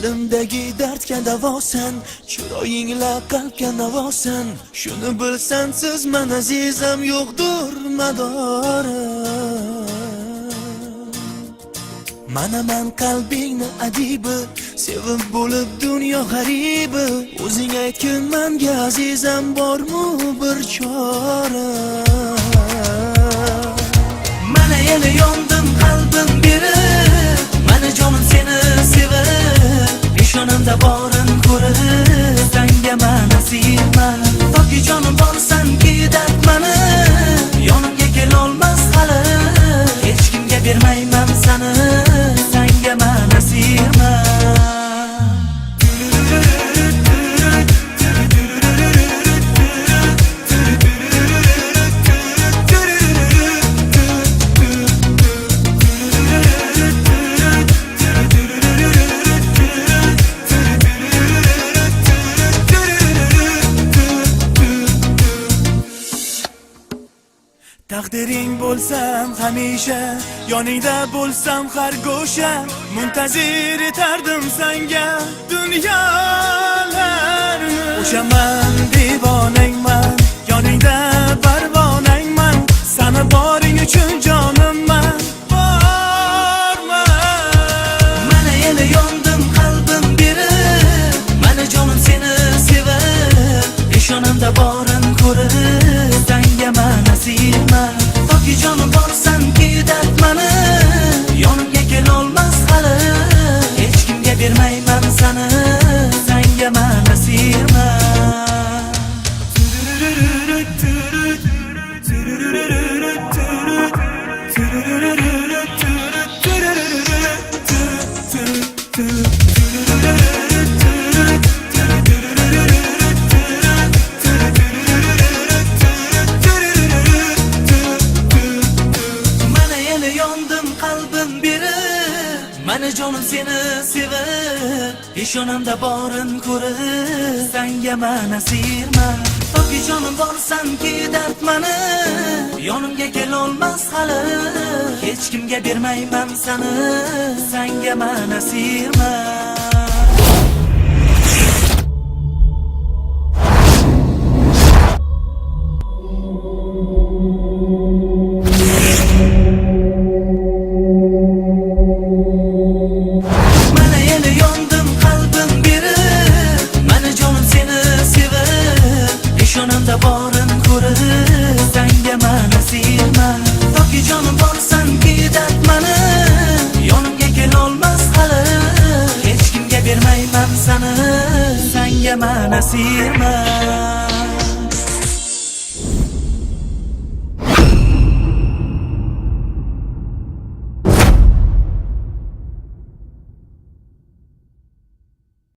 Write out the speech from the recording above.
Dilimdagi dardga davosan, chiroyingla qalbga navosan. Shuni bilsan siz men azizam yo'qdir madori. Mana men qalbingni adibi, sevib bo'lib dunyo g'aribi. O'zing aytgin menga azizam bormi bir chora? Mana yana yondim qalbim berib, mana jonim seni sevib, peshonamda borin ko'rib, senga men asirman. Toki jonim borsanki dard mani, yonimga kelolmas hali, hech kimga bermayman seni, senga men asirman. Taqdiring bo'lsam hamisha, yoningda bo'lsam har go'sha, muntazir etardim senga dunyolarni. O'shaman devonangman, yoningda parvonangman, seni boring uchun jonimman, borman. Mana yana yondim qalbim berib, mana jonim seni sevib, peshonamda borin ko'rib, senga men asirman. Toki jonim borsanki dard mani, yonimga kelolmas hali, hech kimga bermayman seni, senga men asirman. Mana jonim seni sevib, peshonamda borin ko'rib, senga men asirman. Toki jonim borsanki dard mani, yonimga kelolmas hali, hech kimga bermayman seni, senga men asirman. Peshonamda borin ko'rib, senga men asirman. Toki jonim borsanki dard mani, yonimga kelolmas hali, hech kimga bermayman seni, senga men asirman.